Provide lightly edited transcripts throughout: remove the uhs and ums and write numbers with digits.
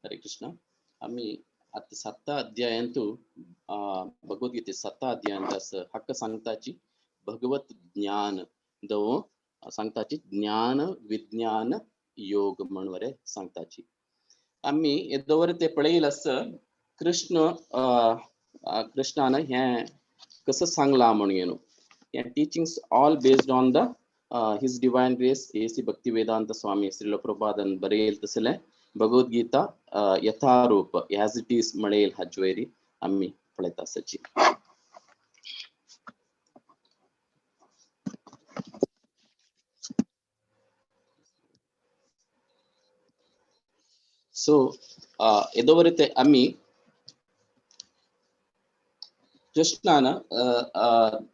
हरे कृष्ण. आम्ही आता 7 अध्यायांतू भगवद्गीते 7 अध्यायांतास हक्क सांगताची भगवत ज्ञान दो सांगताची ज्ञान विज्ञान योग म्हणवरे सांगताची आम्ही येदोवर ते पळयलस कृष्ण कृष्णानं हे कसं सांगला म्हणून हे teachings all based on the his divine grace AC Bhakti Vedanta Swami Srila प्रभुपादन बरेल तसले Bhagavad Gita Yatharup as it is म्हणेल हजवेरी आम्ही पळयत आसाची. सो येदोवरते आम्ही कृष्णानं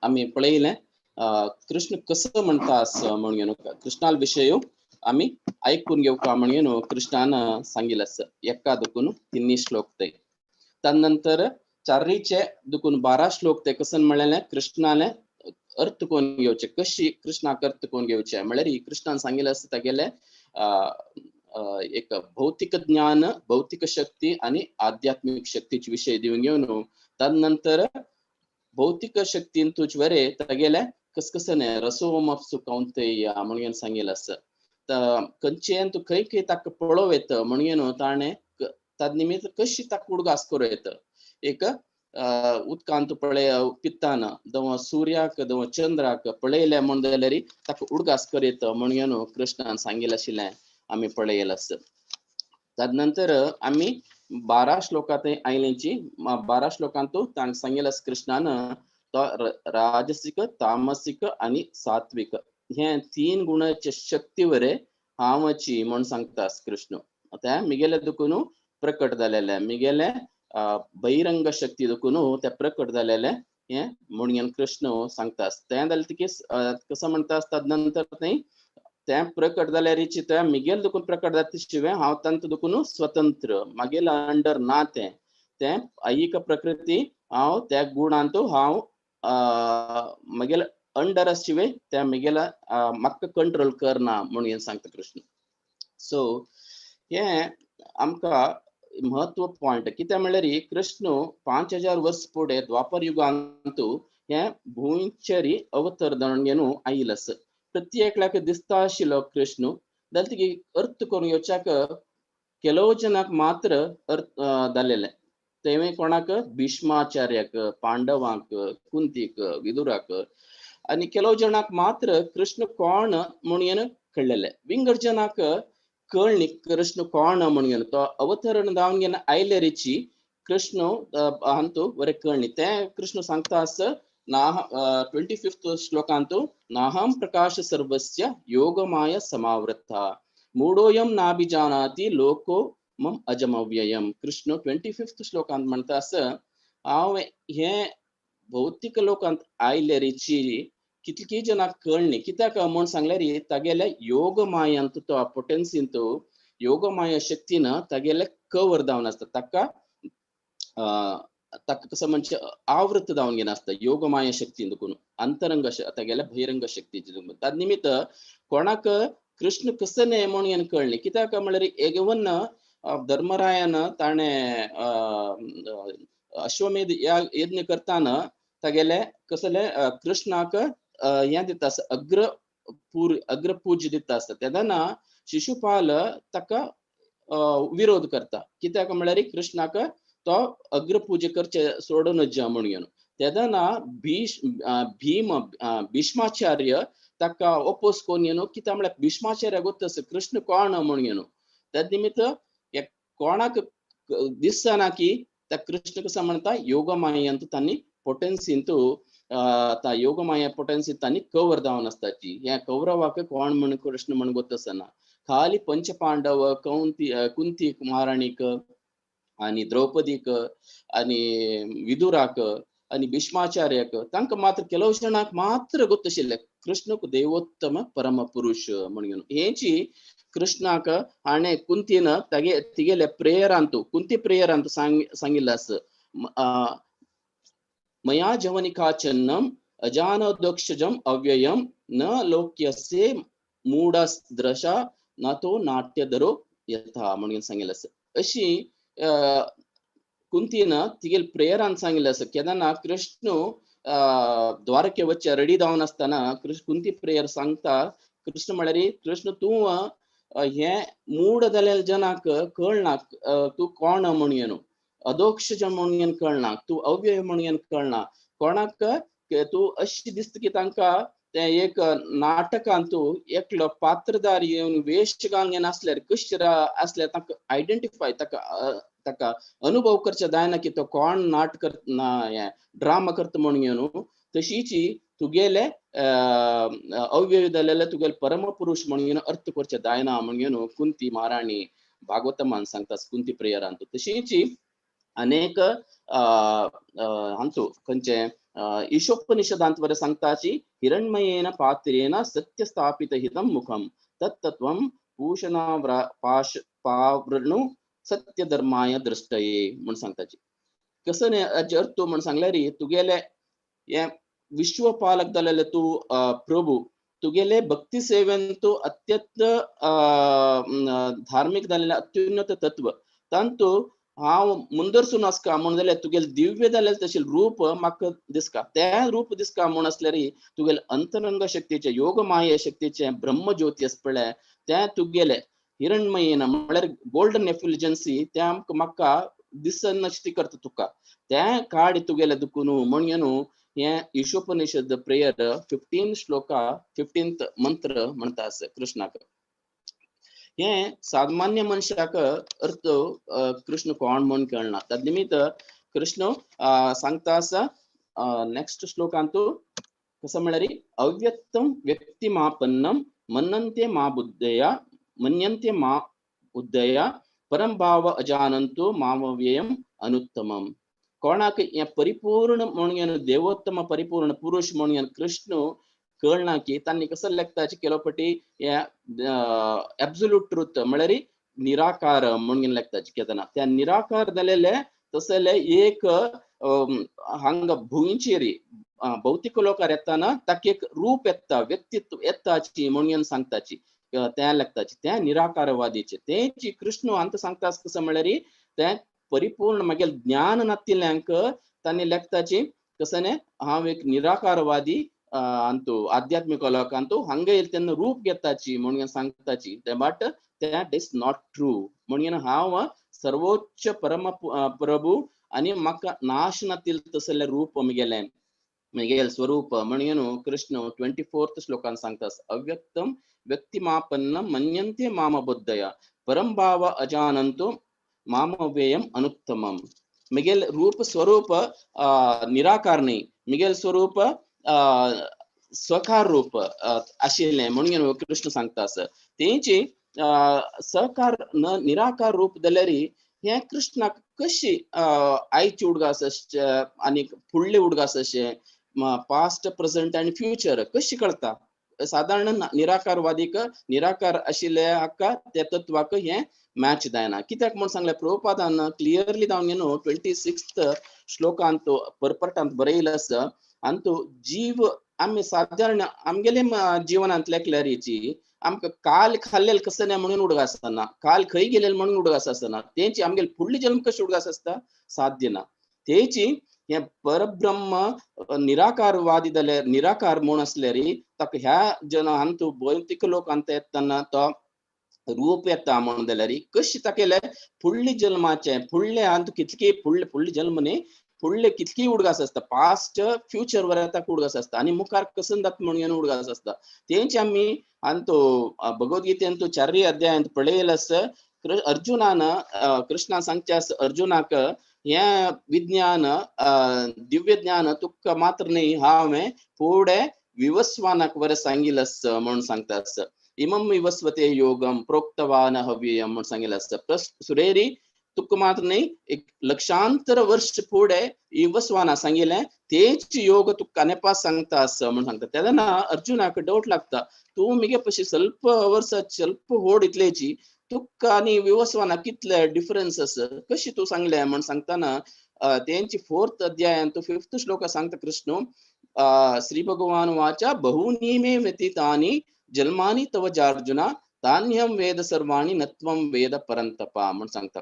आम्ही पळयले कृष्ण कसं म्हणता असं म्हणून कृष्णाल विषय आम्ही ऐकून घेऊ का म्हणून कृष्णानं सांगितलं असं एका दुखून 3 श्लोक ते त्यानंतर चारीचे दुखून 12 श्लोक ते कसं म्हणले कृष्णाने अर्थ कोण घेवचे कशी कृष्णाक अर्थ कोण घेवचे म्हळ्यार कृष्णान सांगितलं असं तागेले एक भौतिक ज्ञान भौतिक शक्ती आणि आध्यात्मिक शक्तीचे विषय दिवन घेऊन त्यानंतर भौतिक शक्तीन तुझ वरे तगेले कसकसने रसोमप्सु कौंतेय म्हणून सांगितलं असं तर कंचेन तू खै खै ताक पळव येत म्हणून ताणे तद्निमित्त कशी ताक उडगास करू येत एक उदकांत पळे पित्तान दव सूर्याक दव चंद्राक पळयले म्हण जाल्यार ताक उडगास करीत म्हणून कृष्णान सांगितलं आशिल्लें आम्ही पळयलं असं तदनंतर आम्ही 12 श्लोकात आयलेची 12 श्लोकांतू ताण सांगितलं कृष्णानं राजसिक तामसिक आणि सात्विक हे 3 गुणाच्या शक्तीवरे हावची म्हण सांगतास कृष्ण त्या मिगेले दुखून प्रकट झालेले मिगेले बहिरंग शक्ती दुखून त्या प्रकट झालेले हे म्हणून कृष्ण सांगतास त्या कसं म्हणतास तदनंतर नाही त्या प्रकट जाल्यारीची त्या मिगेल दुखून प्रकट जाता शिवाय हांव तंत दुखून स्वतंत्र मागेल अंडर ना ते ऐक प्रकृती हांव त्या गुणांतू हांव मागेल अंडर शिवाय त्या मिगेला म्हाका कंट्रोल करना म्हणून सांगता कृष्ण. सो हे आमकां महत्व पॉइंट कित्याक म्हळ्यार कृष्ण 5000 वर्स पुढे द्वापर युगांतू हे भुंयचेरी अवतर जावन घेवन आयिल्लो आसा प्रत्येकल्याक दिसता आशिल्लो कृष्ण जाल्यार अर्थ करून येवच्याक केलो जनाक मात्र अर्थ जालेले तेवे कोणाक भीष्माचार्याक पांडवांक कुंतीक विदुराक आणि केलो जनाक मात्र कृष्ण कोण म्हणून कळलेले विंगड जनाक कळणी कृष्ण कोण म्हणून तो अवतरण जावन घेवन आयलेरीची कृष्ण हांतू बरें कळणी ते कृष्ण सांगता असं 25th श्लोकांतु नाहं प्रकाश सर्वस्य योगमाय समावृता मूढोयम नाभिजानाति लोको मम अजमव्ययम कृष्ण 25th श्लोकांत म्हणता असं हांव हे भौतिक लोकांत आयलेरीची कितकी जनाक कळणी कित्याक म्हण सांगल्यार तागेले योगमायांत तो पोटेन्सींत योगमाया शक्तीन तागेले कवर जावन आसता ताका ताका कसं म्हणजे आवृत जावन घेवन आसता योगमाया शक्ती दुखून अंतरंग तागेले बहिरंग शक्तीची ताद निमित्त कोणाक कृष्ण कसं न्हय म्हणून कळणी कित्याक म्हळ्यार एवन धर्मरायन ताणें अश्वमेध यज्ञ करताना तागेले कसले कृष्णाक हे दिता अग्रपूज दिता आसता तेदना शिशुपाल ताका विरोध करता कित्याक म्हळ्यार कृष्णाक तो अग्रपूजे करचे सोडून जा म्हणून तेदना भीष्माचार्य ताका ओपोज कोन्न कित्याक म्हळ्यार भीष्माचार्य गोत्तस कृष्ण कोण म्हणून त्या निमित्त कोणाक दिसना की त्या कृष्ण कसं म्हणता योगमायांत तांणी पोटेन्सींतू योगमाया पोटेन्सी तांणी कवर जावन आसताची ह्या कौरवाक कोण म्हण कृष्ण म्हण गोत्तसना खाली पंचपांडव कुंती महाराणीक आणि द्रौपदीक आणि विदुराक आणि भीष्माचार्याक तांकां मात्र केलो जनाक मात्र गोत्तशिल्ले कृष्णक देवोत्तम परम पुरुष म्हणून हेची कृष्णाक हाणे कुंतीन तिगेले प्रेयरांतू कुंती प्रेयरांतू सांगिल्लें आसा मया जवनिकाचन्नम अजानदक्षजम अव्ययम न लोक्यसे मूढस्द्रशा न तो नाट्यधरो यथा म्हणून सांगिल्लें आसा अशी कुंतीनं तिगेल प्रेयरान सांगितलं असं केदारना कृष्ण द्वारके वच्चे रेडी जावन असताना कुंती प्रेयर सांगता कृष्ण म्हळ्यार कृष्ण तू हे मूड जालेल्या जनाक कळना तू कोण म्हणून अदोक्ष म्हणून कळना तू अव्यय म्हणून कळना कोणाक तू अशी दिसता की तांकां ते एक नाटकांत तू एकलो पात्रधारी येवन वेश घालून असल्यार कशी असल्यार ताका आयडेंटिफाय ताका अनुभव करचे जायना की तो कोण नाट करता ड्रामा करता म्हणून तशीची तुगेले अव्यय जालेले तुगेले परमपुरुष म्हणून अर्थ करचे जायना म्हणून कुंती महाराणी भागवतमान सांगता कुंती प्रेयरांत तशीची अनेक हांचो खंयचे ईशोपनिषदांत बरें सांगताची हिरण्मयेन पात्रेन सत्य स्थापित हितम मुखम तत्तत्वम भूषणा पावृणु सत्य धर्माय दृष्टये म्हण सांगताची कसं ने अर्थ म्हण सांगल्यार तुगेले हे विश्वपालक जालेले तू प्रभू तुगेले भक्ती सेवेन तू अत्यंत धार्मिक जालेले अत्युन्नत तत्व तांतू हांव मुंदरसून आसका म्हण जाल्यार तुगेले दिव्य जालेले तशें रूप म्हाका दिसता त्या रूप दिसता म्हण असल्यार तुगेले अंतरंग शक्तीचे योग माये शक्तीचे ब्रह्मज्योती आस पळय त्या तुगेले हिरण्मयेन म्हळ्यार गोल्डन एफिलिजन्सी त्या म्हाका दिसन अशी करता तुका त्या काड तुगेले दुखून म्हणून हे ईशोपनिषद प्रेयर 15 श्लोका 15th मंत्र म्हणता कृष्णाक हे सामान्य मनशाक अर्थ कृष्ण कोण म्हण कळना त्या निमित्त कृष्ण सांगता आसा नेक्स्ट श्लोकांत कसं म्हळ्यार अव्यक्तम व्यक्तिमापन्नम मन्नन्ते मा बुद्धया मन्यन्ते मा बुद्धया परम भाव अजानंतो मामव्ययम अनुत्तमम कोणाक हे परिपूर्ण म्हणून देवोत्तम परिपूर्ण पुरुष म्हणून कृष्ण कळना की तांणी कसं लेखताचे केलोपटी एब्सोल्यूट ट्रुथ म्हळ्यार निराकार म्हणून लेखताचे केतना त्या निराकार जालेले तसले एक हांग भुंयचेर भौतिक लोकार येताना ताका एक रूप येता व्यक्तित्व येताची म्हणून सांगताची त्या लेखताची त्या निराकारवादीचे तेची कृष्ण अंत सांगता कसं म्हळ्यार ते परिपूर्ण मागेल ज्ञान नातिल्ल्यांक तांणी लेखताची कसं हांव एक निराकारवादी अंतू आध्यात्मिक लोकांतू हांगा येयले तेन्ना रूप घेताची म्हणून सांगताची but that is not true म्हणून हांव सर्वोच्च परम प्रभू आणि म्हाका नाश नातील तसले रूप मिगेल स्वरूप म्हणून कृष्ण 24th श्लोकान सांगता अव्यक्तम व्यक्तिमापन्नम मन्यन्ते माम बुद्धया परम भाव अजानंतो मामव्ययम अनुत्तमम मिगेल रूप स्वरूप निराकार नाही मिगेल स्वरूप सकार रूप आशिल्ले म्हणून कृष्ण सांगता तेंची सकार निराकार रूप जाल्यार हे कृष्णाक कशी आयची उडगास आणि फुडले उडगास अशे पास्ट प्रेजेंट आणि फ्युचर कशी कळता साधारण निराकारवादीक निराकार आशिल्ले हाका त्या तत्वाक हे मॅच जायना कित्याक म्हण सांगले प्रभुपादान क्लियरली जावन 26th श्लोकांत परपरटांत बरयला आसा अंतु जीव आम्ही साधारण आमगेले जीवनांत लेखल्यारीची आमकां काल खाल्लेल कसं नाही म्हणून उडगास आसना काल खंय गेलेले म्हणून उडगास आसना तेंची आमगेले फुडली जन्म कशी उडगास आसता साध्य ना तेची हे परब्रह्म निराकारवादी जाले निराकार म्हूण असल्यार ताका ह्या जनांत भौतिक लोक अंत येतना तो रूप येता म्हणून जाल्यार कशी ताकेले फुडली जन्माचे फुडले अंत कितके फुडले जन्म न्ही फुडले कितकी उडगास असता पास्ट फ्युचर वर येता उडगास असता आणि मुखार कसं जात म्हणून उडगास असता तेंची आमी अंतो भगवद्गीतेन तो 4 अध्यायांत पळयला अर्जुनान कृष्णा सांगच्या अर्जुनाक हे विज्ञान दिव्य ज्ञान तुका मात्र न्ही हांवें फुडे विवस्वानाक वर सांगिल्लें म्हणून सांगता इमम विवस्वते योगम प्रोक्तवान हव्ययम म्हणून सांगिल्लें सुरेरी तुका मात्र न्ही एक लक्षांतर वर्ष फुडे विवस्वाना सांगिल्लें तेच योग तुका अनेपास सांगता म्हणून सांगता तेन्ना अर्जुनाक डाउट लागता तू मिगे पशी ಸ್ವಲ್ಪ वर्स ಸ್ವಲ್ಪ होड इतलेची तुका आनी विवस्वाना कितले डिफरन्स कशी तू सांगले म्हणून सांगताना तेंची 4th अध्यायांत 5th श्लोक सांगता कृष्ण श्री भगवान वाचा बहुनी मे व्यतीतानि जन्मानि तव जार्जुना तान्यम वेद सर्वाणि नत्वम वेद परंतपा म्हणून सांगता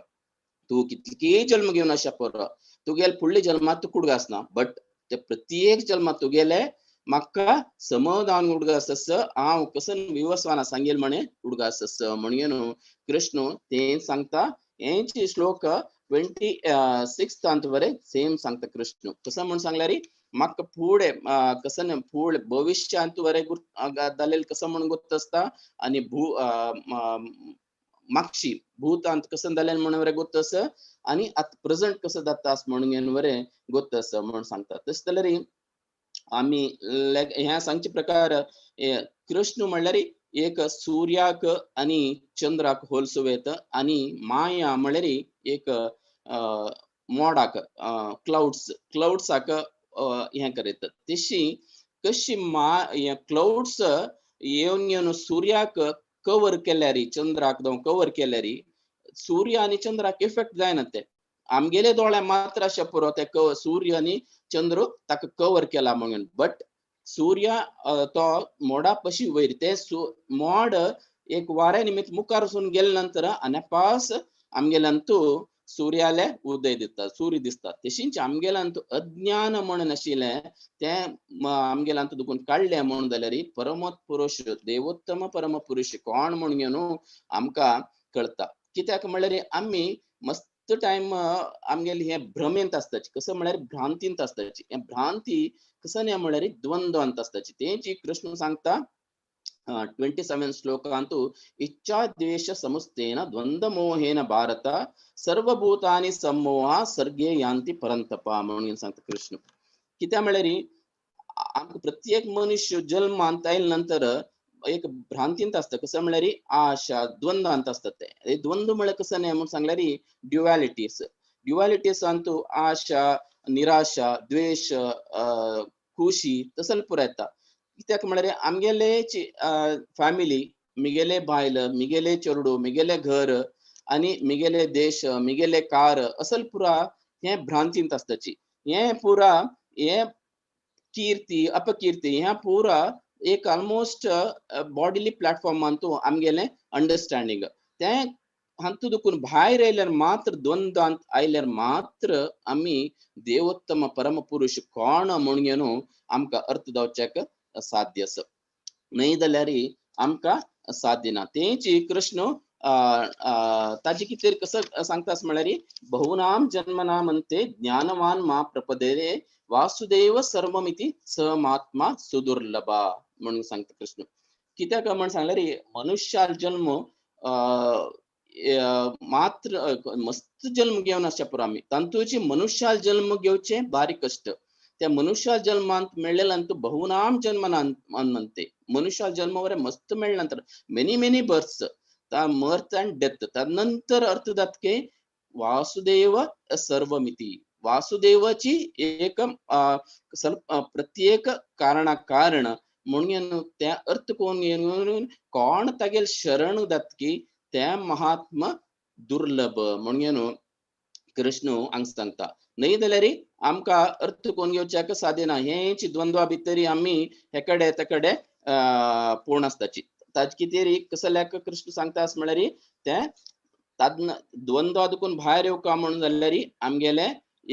तू कितलीय जल्म घेवन अशा पर तुगेले फुडल्या जल्मात तू कुडग आसना बट ते प्रत्येक जल्मात तुगेले म्हाका समाधान उडगासस हांव कसन विवस्वाना सांगेल म्हणे उडगासस म्हणून कृष्ण ते सांगता हेंची श्लोक 26 अंत वरे सेम सांगता कृष्ण कसं म्हणून सांगल्यारी म्हाका फुडे कसं फुडे भविष्यांत वरे जालेल कसं म्हणून गोत्त असता आणि मागची भूतांत कसं जालेल म्हणून वरे गोत्त आसा आणि आत प्रेझेंट कसं जाता म्हणून वरे गोत्त आसा म्हणून सांगता तस जाल्यार आम्ही ह्या सांगचे प्रकार कृष्ण म्हणल्यार एक सूर्याक आणि चंद्राक होलसो येत आणि माया म्हणल्यार एक मोडाक क्लाउड्साक हे करीत तशी कशी क्लाउड्स येवन सूर्याक कवर केल्यारी चंद्राक जावं कवर केल्यारी सूर्य आणि चंद्राक इफेक्ट जायना ते आमगेले दोळे मात्र अशे पुरो ते सूर्य आणि चंद्र ताका कवर केला म्हणून बट सूर्य तो मोडा पशी वयर ते मोड एक वाऱ्या निमित्त मुखार वचून गेले नंतर अनपास आमगेल्यांतू सूर्याले उदय दिता सूर्य दिसता तशींच आमगेल्यांतू अज्ञान म्हणून आशिल्ले ते आमगेल्यांतू दुखून काढले म्हणून जाल्यार परम पुरुष देवोत्तम परम पुरुष कोण म्हणून आमकां कळता कित्याक म्हणल्यार आमी मस्त टाइम आमगेले हे भ्रमेंत असताची कसं म्हळ्यार भ्रांतींत असताची हे भ्रांती कसं नाही म्हळ्यार द्वंद्वांत असताची तेची कृष्ण सांगता 27 श्लोकांतू इच्छा द्वेष समुस्तेन द्वंद्व मोहेन भारत सर्वभूतानि सम्मोहा सर्गे यांती परंतपा म्हणून सांगता कृष्ण कित्या म्हळ्यार आमकां प्रत्येक मनुष्य जल्मांत आयले नंतर एक भ्रांतींत असता कसं म्हळ्यार आशा द्वंद्वांत असतात ते द्वंद्व म्हळ्यार कसं नाही म्हणून सांगल्यार ड्युअलिटीस अंतू आशा निराशा द्वेष खुशी तसल पुरो येता कित्याक म्हळ्यार आमगेले फॅमिली मिगेले बायल मिगेले चेडू मिगेले घर आणि मिगेले देश मिगेले कार असल पुरा हे भ्रांतींत असताची हे पुरा हे कीर्ती अपकीर्ती ह्या पुरा एक ऑलमोस्ट बॉडीली प्लॅटफॉर्म अंतू आमगेले अंडरस्टँडिंग ते हातू दुखून भायर आयल्यार मात्र द्वंद्वांत आयल्यार मात्र आमी देवोत्तम परम पुरुष कोण म्हणून आमकां अर्थ जावच्याक साध्य आसा नाही जाल्यार आमकां साध्य ना तेची कृष्ण ताजी कितें कसं सांगता म्हळ्यार बहुनाम जन्मनाम अंते ज्ञानवान मा प्रपदे वासुदेव सर्वमिति समात्मा सुदुर्लभा म्हणून सांगता कृष्ण कित्याक म्हणून सांगल्यार मनुष्याल जन्म मात्र मस्त जन्म घेवन अशा पुरो आमी तांतूची मनुष्याल जन्म घेवचे बारीक कष्ट त्या मनुष्याल जन्मांत मेळ्ळेल्यांतू बहुनाम जन्मनान म्हणते मनुष्याल जन्म वरे मस्त मेळ्ळेनंतर many births birth and death तदनंतर अर्थ जातके वासुदेव सर्वमिति वासुदेवाची एक प्रत्येक कारण म्हणून त्या अर्थ कोण तागेल शरण जातकी त्या महात्मा दुर्लभ म्हणून कृष्ण हांग सांगता नाही जाल्यार आमकां अर्थ कोण घेवच्याक साध्य ना हेची द्वंद्वा भितर आमी हेकडे तेकडे पूर्ण आसताची ताज कितें कसल्याक कृष्ण सांगता आस म्हळ्यार ते द्वंद्वा दुखून भायर येवका म्हणून जाल्यार आमगेले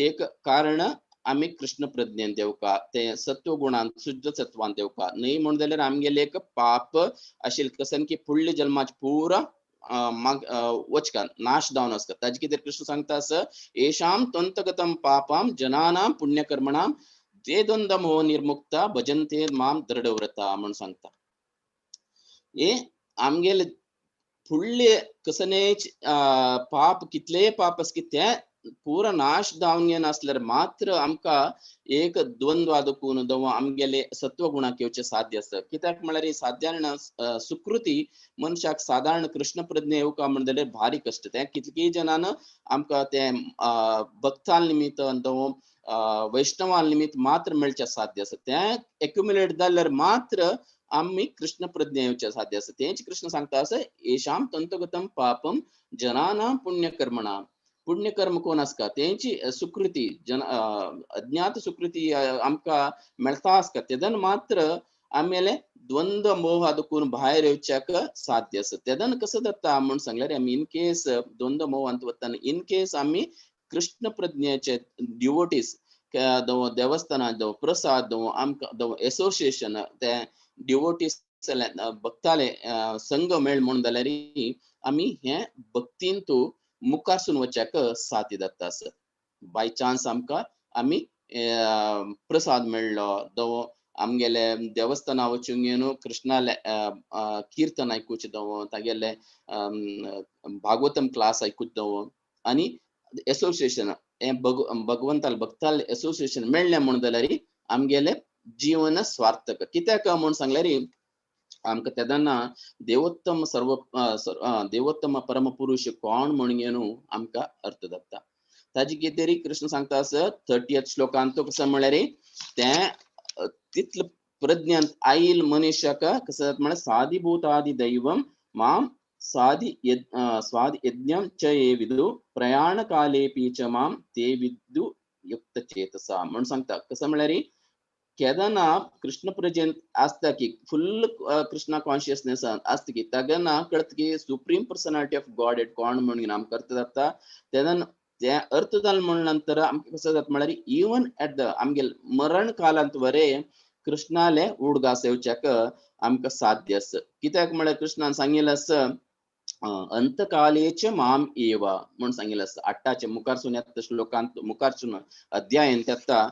एक कारण आमी कृष्ण प्रज्ञेन देवका ते सत्व गुणांत शुद्ध सत्वान देवका नाही म्हणून जाल्यार आमगेले एक पाप आशिल्ले कसन की फुडल्या जन्माचे पुरा वचकान नाश जावन आसता ताजे कितें कृष्ण सांगता आस येशाम त्वंतगतम पापम जनानाम पुण्यकर्मणाम ते द्वंद्व मोह निर्मुक्ता भजन्ते माम दृढव्रता म्हणून सांगता हे आमगेले फुडले कसनेच पाप कितले पाप आस की ते पुरा नाश जावन येन आसल्यार मात्र आमकां एक द्वंद्व दुखून जावं आमगेले सत्व गुणाक येवचे साध्य आसता कित्याक म्हळ्यार साधारण सुकृती मनशाक साधारण कृष्ण प्रज्ञा येवका म्हणून जाल्यार भारी कश्ट ते कितकी जनान आमकां ते भक्ताल निमित्त जावं वैष्णवाल निमित्त मात्र मेळचे साध्य आसा ते एक्युमुलेट जाल्यार मात्र आम्ही कृष्ण प्रज्ञा येवचे साध्य आसा तेच कृष्ण सांगता आसा येशाम तंतगतम पापम जनानां पुण्यकर्मणां पुण्यकर्म कोण आसका तेंची सुकृती अज्ञात सुकृती आमकां मेळता आसका तेदन मात्र आमेले द्वंद्व मोह ಅದಕ್ಕೂन भायर येवच्याक साध्य आसा तेदन कसं जाता म्हण सांगल्यार आमी इन केस द्वंद्व मोह अंत वताना इन केस आमी कृष्ण प्रज्ञेचे डिवोटीज देवस्थाना प्रसाद आमकां एसोसिएशन ते डिवोटीज भक्ताले संघ मेळ म्हण जाल्यार आमी हे भक्तींतू मुखारसून वच्याक साध्य जाता आसा बाय चान्स आमकां आमी प्रसाद मेळ्ळो दो आमगेले देवस्थाना वचून न्हू कृष्णाले कीर्तन आयकूच दो तागेले भागवतम क्लास आयकूच दो आनी एसोसिएशन हे भगवंताल भक्ताल एसोसिएशन मेळ्ळें म्हण जाल्यार आमगेले जीवन स्वार्थक कित्याक म्हण सांगल्यार आमकां तेदना देवोत्तम देवोत्तम परम पुरुष कोण म्हणून न्हू आमकां अर्थ जाता ताजी कितें कृष्ण सांगता आसत 30th श्लोकांत तो कसं म्हळ्यार ते तितल प्रज्ञांत आईल मनुष्याक कसं जाता म्हळ्यार साधिभूतादि दैवम माम स्वादि यज्ञम च ये विदु प्रयाण कालेपि च माम ते विदु युक्त चेतसा म्हण सांगता कसं म्हळ्यार केदना कृष्ण प्रेजेंट आसता की फुल कृष्णा कॉन्शियसनेस आसता की तेदना कळत की सुप्रीम पर्सनालिटी ऑफ गॉड एट कोण म्हणून आमकां अर्थ जाता तेदन ते अर्थ जाल म्हण नंतर आमकां कसं जाता म्हळ्यार इवन एट द आमगेल मरण कालांत वरे कृष्णाले उडगास येवच्याक आमकां साध्य आसा कित्याक म्हळ्यार कृष्णान सांगिल्लें आसा अंतकालेच माम एव म्हण सांगिल्लें आसा 8चे मुखारसून येता श्लोकांत मुखारसून अध्यायन येता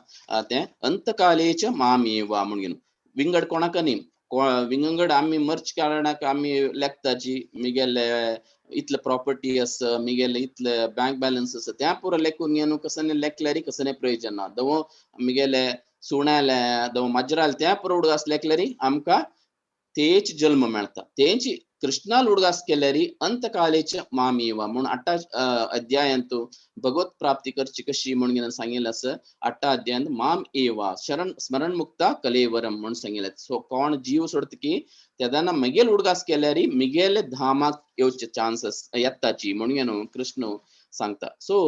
ते अंतकालेच माम एव म्हणून विंगड कोणाक न्ही विंगड आमी मर्च कारणाक आमी लेखताची मिगेले इतले प्रॉपर्टी आसा मिगेले इतले बँक बॅलन्स आसा त्या पुरो लेखून न्हू कसं लेखल्यार कसं प्रयोजन ना दो मिगेले सुण्याले दो मजराल त्या पुरो उडगास लेखल्यार आमकां तेच जल्म मेळता तेंची कृष्णाल उडगास केल्यार अंतकालेच मामेवा म्हणून 8 अध्यायांत भगवत प्राप्ती करची कशी म्हणून सांगिल्लें आसा 8 अध्यायांत माम एवा शरण स्मरण मुक्ता कलेवरम म्हणून सांगिल्लें सो कोण जीव सोडता की तेदना मगेल उडगास केल्यार मिगेले धामाक येवचे चान्सेस येताची म्हणून कृष्ण सांगता सो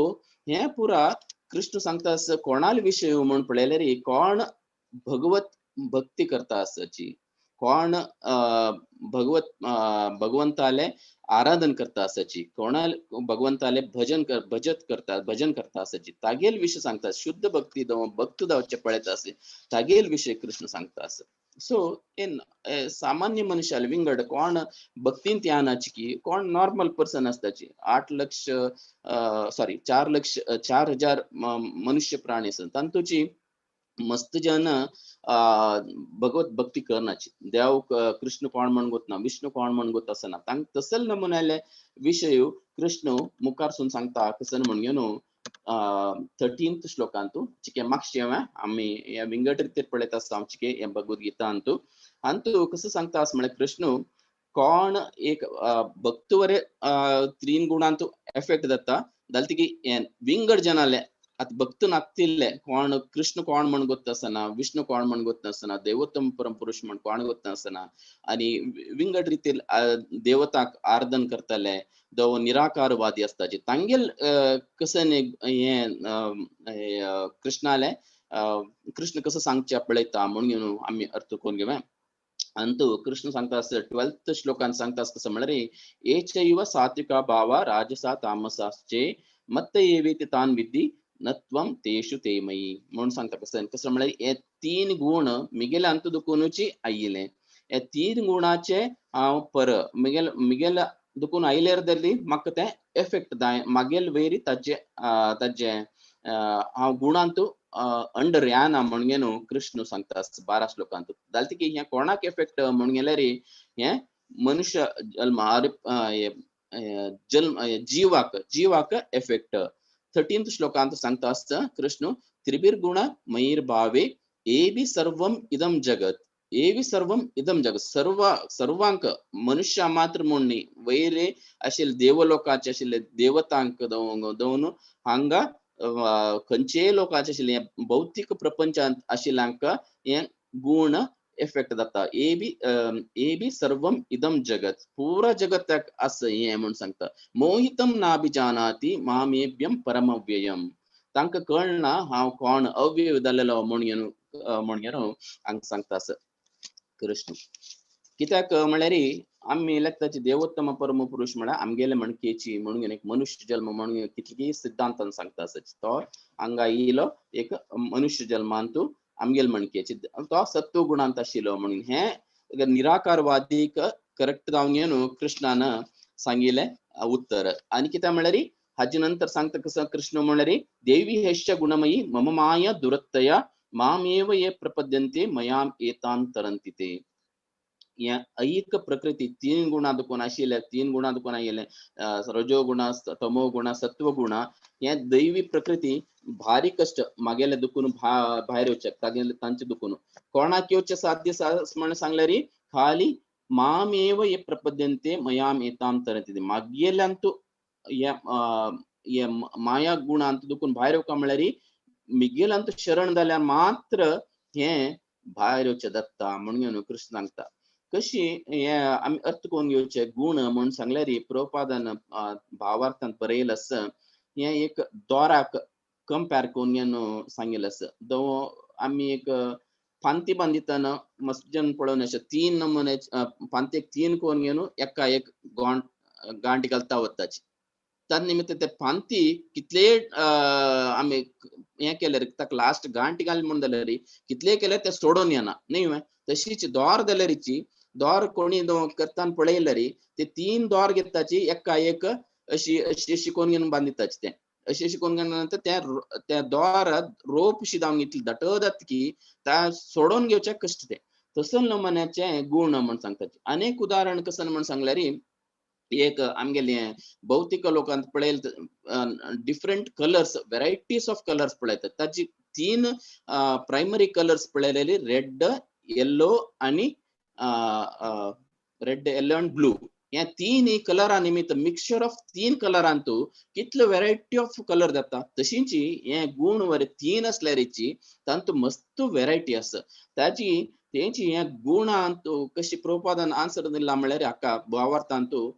हे पुरा कृष्ण सांगता आसा कोणाल विशय म्हण पळयल्यार कोण भगवत भक्ती करता आसाची कोण भगवंताले आराधन करता आसाची कोणाल भगवंताले भजन करता आसाची तागेल विषय सांगता शुद्ध भक्ती भक्त जावचे पळयता आसा तागेल विषय कृष्ण सांगता आसा सो इन सामान्य मनुष्याल विंगड कोण भक्तीन ध्यानाची की कोण नॉर्मल पर्सन असताची 8 लक्ष सॉरी 4 लक्ष 4000 मनुष्य प्राणी असतात तांतूची मस्त जन भगवत भक्ती करनाची देव कृष्ण कोण म्हण गोतना विष्णू कोण म्हण गोत असना तांक तसल नमुन्याले विषय कृष्ण मुखारसून सांगता कसन म्हणून 13th श्लोकांतू चिके मागशे आमी या विंगड रितीर पळयत आसता चिके हे भगवद्गीता अंतू कसं सांगता आस म्हळ्यार कृष्ण कोण एक भक्त वरे 3 गुणांतू एफेक्ट जाता जाल्यार की विंगड जनाले आता भक्त नागतिल्ले कोण कृष्ण कोण म्हण गोत आसना विष्णू कोण म्हण गोत आसना देवोत्तम परमपुरुष म्हण कोण गोत आसना आणि विंगड रितीर देवताक आराधन करतले दो निराकारवादी असताचे तांगेल कसं हे कृष्णाले कृष्ण कसं सांगचे पळयता म्हणून आम्ही अर्थ करून घेऊया अंतू कृष्ण सांगता 12th श्लोकांत सांगता कसं म्हळ्यार एचैव सात्विका भावा राजसा तामसाचे मत्त एवेति तान विद्धी नत्वम तेषु ते मयी म्हणून सांगता कसं म्हळ्यार हे 3 गुण मिगेल अंत दुखूनची आयिले हे 3 गुणाचे हांव पर मिगेल दुखून आयल्यार जाली म्हाका ते एफेक्ट जाय मागेल वैरी ताजे हांव गुणांतू अंडर याना म्हणून कृष्ण सांगता 12 श्लोकांत जाल्यार की हे कोणाक एफेक्ट म्हणून गेल्यार हे मनुष्य जन्म जीवाक एफेक्ट 13th श्लोकांत सांगता आसता कृष्ण त्रिभिर्गुण मयीर भावे एबी सर्वम इदम जगत एवी सर्वम इदम जगत सर्वांक मनुष्य मात्र म्हणणी वैरे आशिल्ले देवलोकाचे आशिल्ले देवतांक दोन हांगा खंयचे लोकांचे आशिल्ले भौतिक प्रपंचांत आशिल्ल्यांक हे गुण एफेक्ट जाता एबी सर्वम इदम जगत पूरा जगताक आस हे म्हणून सांगता मोहितम नाभिजानाति मामेभ्यम परमव्ययम तांकां कळना हांव कोण अव्यय जाल्लो म्हणून हांगा सांगता आस कृष्ण कित्याक म्हळ्यार आमी लागताची देवोत्तम परम पुरुष म्हळ्यार आमगेले मणकेची म्हणून एक मनुष्य जल्म म्हणून कितली सिद्धांतान सांगता आसत तो हांगा येयलो एक मनुष्य जल्मांतू आमगेल मणकेची तो सत्व गुणांत आशिल्लो म्हणून हे निराकारवादीक करेक्ट जावन न्हू कृष्णान सांगिल्ले उत्तर आनी कित्याक म्हळ्यार हाजे नंतर सांगता कसं कृष्ण म्हळ्यार देवी हेश्च गुणमयी मम माया दुरत्तया मामेव ये प्रपद्यन्ते मयाम एतान तरन्ति ते या ऐक प्रकृती तीन गुणांत कोण आशिल्ले तीन गुणांत कोण आयिल्ले रजो गुण तमो गुण सत्व गुण हे दैवी प्रकृती भारी कष्ट मागेले दुखून भायर येवचे तागेले तांचे दुखून कोणाक येवचे साध्य म्हणून सांगल्यार खाली मामेव ये प्रपद्यन्ते मयाम एताम तरन्ति मागेल्यांतू ये माया गुणांत दुखून भायर येवका म्हळ्यार मिगेल्यांतू शरण जाल्यार मात्र हे भायर येवचे दत्ता म्हणून कृष्ण सांगता कशी हे आमी अर्थ कोण घेवचे गुण म्हणून सांगल्यार प्रभुपादान भावार्थान बरयला आसा हे एक दोराक कंपेर करून सांगिल्लें आसा दो आमी एक फांती बांदितना मस्जन पळोवन अशें तीन नमुने फांतेक तीन कोण घेवन एका एक गांठ घालता वताची त्या निमित्त ते फांती कितले आमी हे केल्यार ताका लास्ट गांठ घाल म्हणून जाल्यार कितले केल्यार ते सोडून येना न्ही तशीच दोर जाल्यारची दोर कोणी करताना पळयल्यार ते तीन दोर घेताची एका एक अशी अशी अशी कोण घेवन बांदिताची ते अशी अशी कोण नंतर त्या दोर रोप शी जावन घेतली दटत जात की त्या सोडून घेवचे कष्ट ते तसं नमुन्याचे गुण म्हणून सांगतात अनेक उदाहरण कसं म्हणून सांगल्यार एक आमगेले भौतिक लोकांत पळयल different colours varieties of colours पळयतात ताची तीन प्रायमरी कलर्स पळयलेली रेड येल्लो आणि रेड येल्लो आणि ब्लू या तीन कलरा निमित्त मिक्सचर ऑफ तीन कलरांतू कितले व्हरायटी ऑफ कलर जाता तशीच हे गुण वर तीन असल्यारीची तांतू मस्त व्हरायटी आसा ताची तेंची हे गुणांतू कशी प्रभुपादान आन्सर दिला म्हळ्यार हाका भावार्थांतू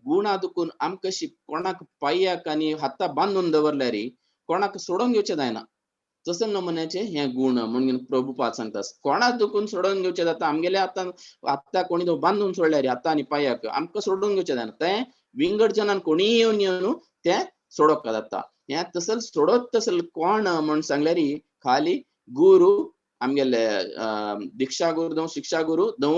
गुणा दुखून आम कशी कोणाक पायाक आणि हाता बांधून दवरल्यार कोणाक सोडून घेवचे जायना तसं नमुन्याचे हे गुण म्हणून प्रभुपाद सांगता कोणाक दुखून सोडून घेवचे जाता आमगेले आत्ता कोणी बांधून सोडल्यार हाता आणि पायाक आमकां सोडून घेवचे जायना ते विंगड जनान कोणी येवन ते सोडोवप जाता हे तसल सोडत तसल कोण म्हणून सांगल्यार खाली गुरु आमगेले दीक्षा गुरु दो शिक्षा गुरु दो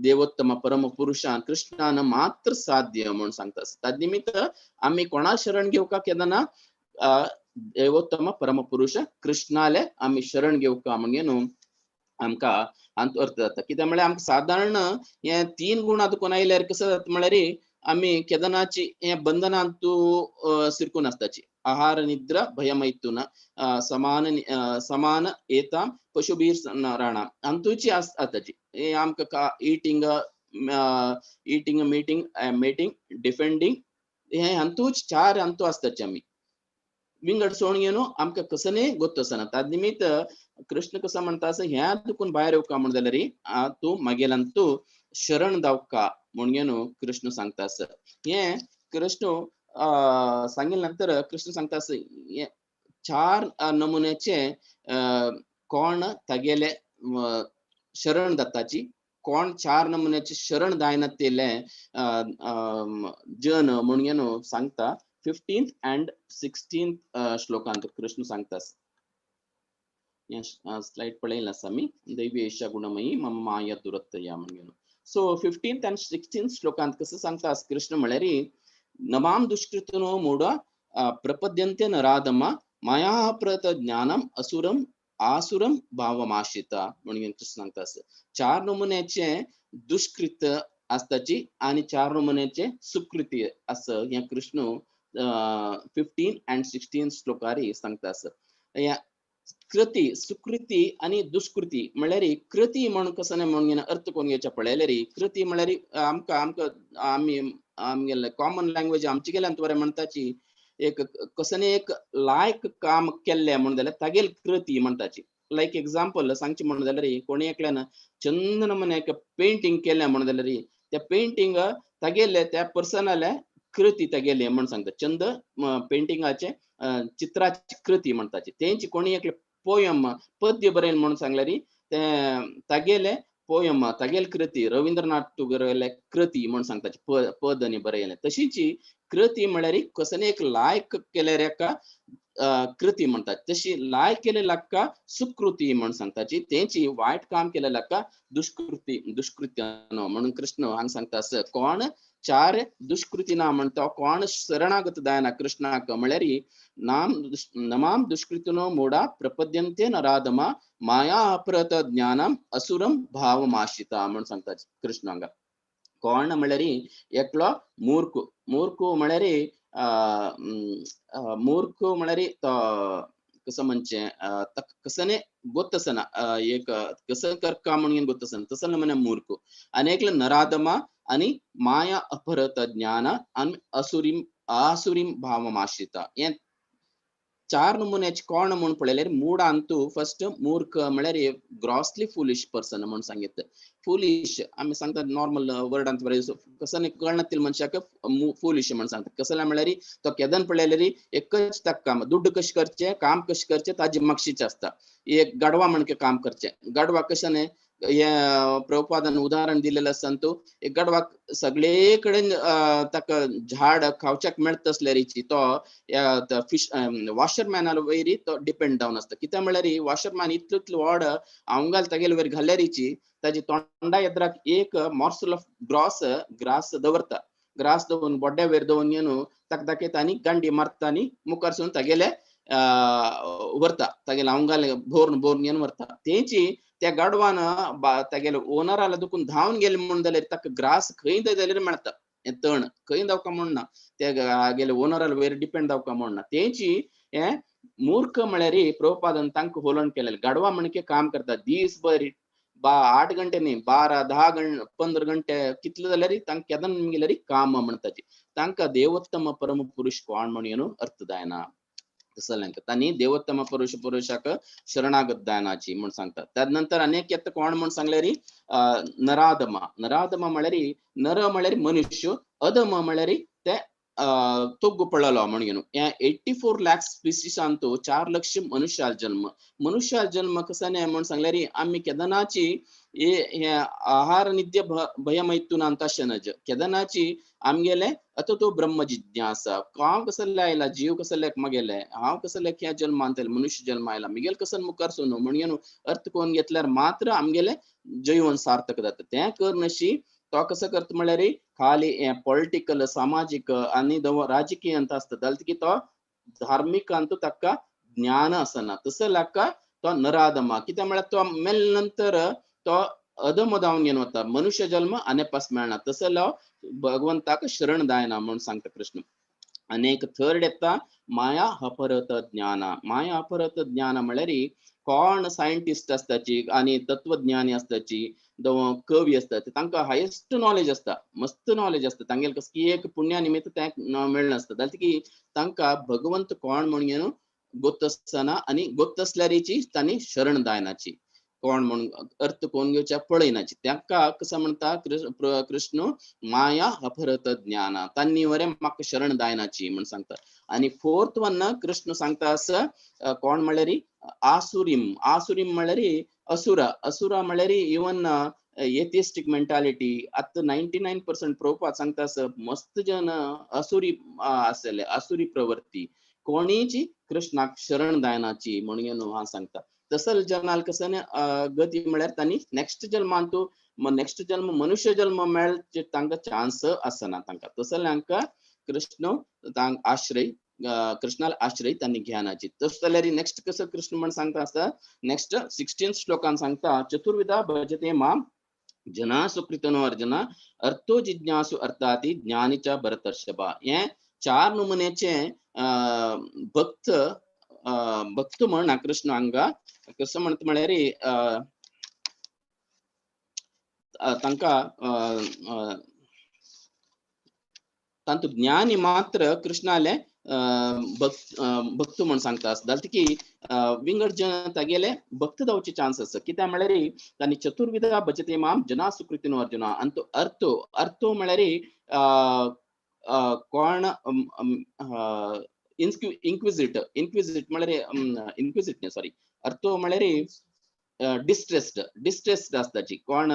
देवोत्तम परम पुरुषान कृष्णान मात्र साध्य म्हणून सांगता त्या निमित्त आम्ही कोणा शरण घेवका केदना देवोत्तम परम पुरुष कृष्णाले आम्ही शरण घेवका म्हणून आमका अर्थ जाता कित्याक म्हळ्यार आमकां साधारण हे तीन गुण कोण आयल्यार कसं जाता म्हळ्यार आम्ही केदनाची हे बंधनांतू सिरकून आसताची आहार निद्रा भयमैथुन समान एता पशुबीर राणा अंतुची आसताची हे आमकां ईटिंग मीटिंग मेटिंग डिफेंडिंग हे अंतूच चार अंतू आसताचे आमी विंगड सोडून घेवन आमकां कसने गोत्तसना त्या निमित्त कृष्ण कसं म्हणटा असं ह्या दुखून भायर येवका म्हण जाल्यार तू मागेल्यांतू शरण जावका म्हणून कृष्ण सांगता असं हे कृष्ण सांगिल्ले नंतर कृष्ण सांगता असं हे चार नमुन्याचे कोण तागेले शरण जाताची कोण चार नमुन्याचे शरण जायना तेले जन म्हणून सांगता 15th and 16th श्लोकांत कृष्ण सांगता स्लाइड पळयला आसा मी दैवी एषा गुणमयी मम माया दुरत्तया म्हणून सो 15th and 16th श्लोकांत कसं सांगता कृष्ण म्हळ्यार नमाम दुष्कृतनो मूढ प्रपद्यन्ते नराधमा माया प्रत ज्ञानम असुरम आसुरम भावमाश्रिता म्हणून कृष्ण सांगता चार नमुन्याचे दुष्कृत असताची आणि चार नमुन्याचे सुकृती असं हे कृष्ण 15 and 16 श्लोकारी सांगता या कृती सुकृती आणि दुष्कृती म्हळ्यार कृती म्हणून कसं म्हणून अर्थ कोण घेवचे पळयल्यार कृती म्हळ्यार आमी आमगेले कॉमन लँग्वेज आमची गेल्यान बरें म्हणटाची एक कसने एक लायक काम केल्ले म्हणून जाल्यार तागेल कृती म्हणटाची लायक एग्जाम्पल सांगचे म्हणून जाल्यार कोणी एकल्यान चंद नमुने एक पेंटिंग केलें म्हणून जाल्यार त्या पेंटिंग तागेले त्या पर्सनाले कृती तागेले म्हणून सांगता चंद पेंटिंगाचे चित्राची कृती म्हणटाची तेंची कोणी एक पोयम पद्य बरयन म्हणून सांगल्यार ते तागेले पोयम तागेल कृती रवींद्रनाथ टुगोरले कृती म्हण सांगता पद आनी बरयलें तशीची कृती म्हळ्यार कसले एक लायक केल्यार एका कृती म्हणतात तशी लायक केलेल्या सुकृती म्हण सांगताची तेची वाईट काम केलेल्या दुष्कृत्य म्हणून कृष्ण हांग सांगता असं कोण चार दुष्कृती ना म्हणतो कोण शरणागत जायना कृष्णाक म्हळ्यार नमाम दुष्कृतिनो मोडा प्रपद्यन्ते नराधमा माया अपरत ज्ञानम असुरम भावमाशिता म्हण सांगता कृष्णांगा कोण म्हळ्यार एकलो मूर्ख म्हळ्यार मूर्ख म्हळ्यार कसं म्हणजे कसने गोत्तसना एक कसं करका म्हणून गोत्तसन तसं म्हणे मूर्ख अनेकला नराधमा आणि माया अपहरत ज्ञान आणि आसुरीम भावमाश्रिता हे चार नमुन्याचे कोण म्हणून पळयल्यार मूड अंतू फर्स्ट मूर्ख म्हळ्यार ग्रॉसली फुलिश पर्सन म्हणून सांगितलं फुलिश आम्ही सांगतात नॉर्मल वर्डांत कसं कळनातील मनशाक फुलिश म्हणून सांगतात कसं म्हळ्यार तो केदन पळयल्यार एकच तक काम दुड्ड कशें करचें काम कशें करचें ताजी मक्षीच असता एक गडवा म्हणके काम करचें गडवा कशें प्रभुपादान उदाहरण दिलेलं असताना तो एक गडवाक सगळे कडेन ताका झाड खावच्याक मेळत तसल्यारीची तो फिश वॉशरमॅनार वयरी तो डिपेंड जावन आसता कित्याक म्हळ्यार वॉशरमॅन इतलो व्हड आंगाल तागेले वयर घाल्यारीची ताजी तोंडा येद्राक एक मॉर्सल ऑफ ग्रास दवरता ग्रास दवरून बोड्ड्या वयर दवरून येवन ताका दाखयता आनी गांडी मारता आनी मुखार सून तागेले व्हरता तागेले आंगाल भोरून येवन व्हरता तेची त्या गाडवान तागेले ओनराला दुखून धांवन गेले म्हणून जाल्यार ताका ग्रास खंय जाल्यार मेळता तण खंय जावका म्हणना त्या गेले ओनराला वयर डिपेंड जावका म्हणना तेची हे मूर्ख म्हळ्यार प्रभुपादान तांकां होलण केलेले गाडवा म्हणके काम करता दीसभर 8 घंटे न्ही 12 10 15 घंटे कितले जाल्यार तांकां केदन गेल्यार काम म्हणटाची तांकां देवोत्तम परम पुरुष कोण म्हणून अर्थ जायना तांणी देवोत्तम पुरुषाक शरणागत जायनाची म्हण सांगतात त्यानंतर अनेक येता कोण म्हण सांगल्यार नराधमा म्हळ्यार नर म्हळ्यार मनुष्य अधम म्हळ्यार ते तोग्गु पळलो म्हणून 84 लाख स्पीसीस अंतू 4 लक्ष मनुष्याल जन्म कसाने म्हण सांगल्यार आम्ही केदनाची आहार नित्य भयमैतून अंत शनज केदनाची आमगेले आता तो ब्रह्म जिज्ञासा हांव कसले आयला जीव कसले मगेले हांव कसले ह्या जन्म आणतले मनुष्य जन्म आयला मिगेल कसन मुखार सोनू म्हणून अर्थ कोण घेतल्यार मात्र आमगेले जीवन सार्थक जाता ते करनशी तो कसं करता म्हळ्यार खाली पॉलिटिकल सामाजिक आणि राजकीय अंत असता जाल्यार की तो धार्मिक अंतू ताका ज्ञान असना तसं लाका तो नराधमा कित्याक म्हळ्यार तो मेल नंतर तो अधम जावन घेवन वता मनुष्य जन्म आनेपास मेळना तसं भगवंताक शरण जायना म्हणून सांगता कृष्ण अनेक थर्ड येता माया अपहरत ज्ञान म्हळ्यार कोण सायंटिस्ट असताची आणि तत्वज्ञानी असताची कवी असतात तांकां हायेस्ट नॉलेज असता मस्त नॉलेज असता तांगेले कसकी एक पुण्या निमित्त तांकां मेळना असता जाल्यार की तांकां भगवंत कोण म्हणून गोत्त आसना आनी गोत्त असल्यारीची तांणी शरण जायनाची कोण म्हणून अर्थ कोण घेवच्या पळयनाची तांकां कसं म्हणता कृष्ण माया अपहरत ज्ञान तांणी वरे म्हाका शरण जायनाची म्हण सांगता आणि फोर्थ वन कृष्ण सांगता असं कोण म्हळ्यार आसुरीम म्हळ्यार असुरा म्हळ्यार इवन एथिस्टिक मेंटॅलिटी आता 99% प्रभुपाद सांगता असं मस्त जन आसुरी प्रवृत्ती कोणीची कृष्णाक शरण जायनाची म्हणून हा सांगता तसल जनाल कसं गती म्हळ्यार तांणी नेक्स्ट जन्म मनुष्य जन्म मेळचे तांकां चान्स आसना तांकां तसल्यांका कृष्ण आश्रय कृष्णाला आश्रय तांणी घेवनाची तस जाल्यार नेक्स्ट कसं कृष्ण म्हण सांगता आसता नेक्स्ट 16 श्लोकान सांगता चतुर्विधा भजते माम जना सुकृतनो अर्जुना अर्थो जिज्ञासु अर्थाती ज्ञानीच्या भरतर्षभा हे 4 नमुन्याचे भक्त म्हण कृष्ण हांगा कसं म्हणता म्हळ्यार तांकां तांतू ज्ञानी मात्र कृष्णाले भक्त म्हण सांगता जाल्यार की विंगड जन तागेले भक्त जावचे चान्स आसा कित्याक म्हळ्यार तांणी चतुर्विधा भजते माम जना सुकृतीनो अर्जुना आनी तो अर्थो म्हळ्यार कोण इन्क्विजिट म्हळ्यार इन्क्विजिट सॉरी अर्थो म्हळ्यार डिस्ट्रेस्ड असताची कोण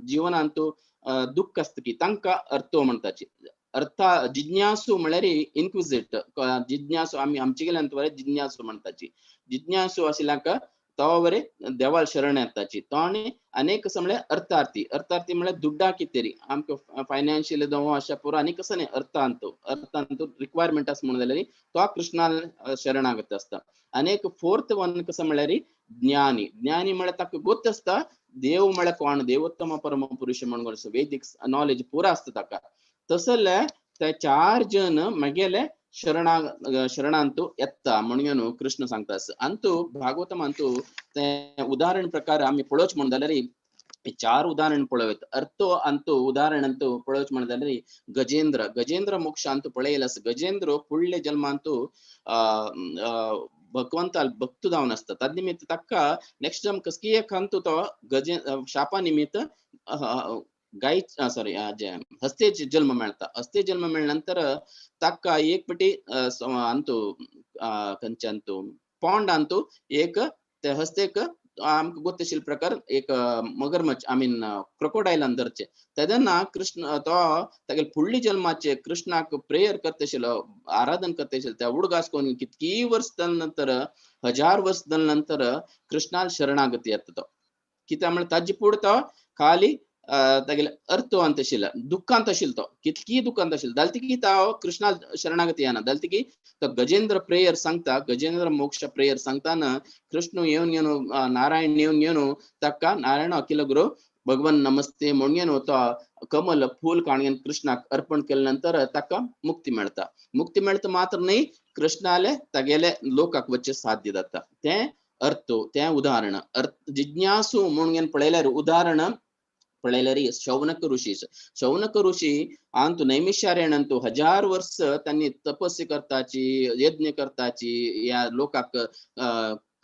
जीवनांतू दुःख असत की तांकां अर्थो म्हणताची अर्थ जिज्ञासू म्हळ्यार इन्क्विजिट जिज्ञासू आमी आमचे गेल्यान जिज्ञासू म्हणताची जिज्ञासू आशिल्ल्याक तो बरे देवाल शरण येताची तो आनी अनेक कसं म्हळ्यार अर्थार्थी म्हळ्यार दुड्डा कितेरी आमकां फायनान्शियल जावं अशा पुरो आनी कसं न्ही अर्थांतू रिक्वायरमेंट आसा म्हणून जाल्यार तो कृष्णाल शरणागत असता अनेक फोर्थ वन कसं म्हळ्यार ज्ञानी म्हळ्यार ताका गोत असता देव म्हळ्यार कोण देवोत्तम परम पुरुष म्हणून वैदिक नॉलेज पुरा असता ताका तसले ते 4 जन मागेले शरणांतू येता म्हणून कृष्ण सांगता अंतू भागवतम अंतू ते उदाहरण प्रकार आम्ही पळोवच म्हणून जाल्यार 4 उदाहरण पळयत अर्थो अंतू उदाहरण अंतू पळोवच म्हणून जाल्यार गजेंद्र मोक्ष अंतू पळयलास गजेंद्र फुडले जन्मांतू भगवंताल भक्त जावन असता तद निमित्त तक्का नेक्स्ट जन्म कसकी एक अंतू तो शापा निमित्त गाय सॉरी हस्तेच जन्म मेळता हस्ते जन्म मेळनंतर ताका एक पटी अंतू कंचंतू पॉन्ड अंतू एक ते हस्तेक आमकां गोत्तशिल्ले प्रकार एक मगरमच्छ आय मीन क्रोकोडायल अंदरचे तेदना कृष्ण तो तागे फुडली जन्माचे कृष्णाक प्रेयर करतशिल्लो आराधन करतशिल्लो त्या उडगास कोण कितकी वर्ष नंतर 1000 वर्ष नंतर कृष्णाल शरणागती येता तो कित्याक म्हळ्यार ताजे फुड तो खाली तागेले अर्थ अंत आशिल्लो दुःखांत आशिल्लो तो कितकी दुःखांत आशिल्लो जाल्यार तो कृष्णाल शरणागती येना जाल्यार तो गजेंद्र प्रेयर सांगता गजेंद्र मोक्ष प्रेयर सांगताना कृष्ण येवन नारायण येवन ताका नारायण अखिल गुरु भगवान नमस्ते म्हणून तो कमल फूल काणयेन कृष्णाक अर्पण केल्या नंतर ताका मुक्ती मेळता मात्र न्ही कृष्णाले तागेले लोकाक वच्चे साध्य जाता ते अर्थ ते उदाहरण जिज्ञासू म्हणून पळयल्यार उदाहरण पळयल्यार शौनक ऋषी अंतु नैमिषारण्य अंतु 1000 वर्ष त्यांनी तपस्या करताची यज्ञ करताची या लोकाक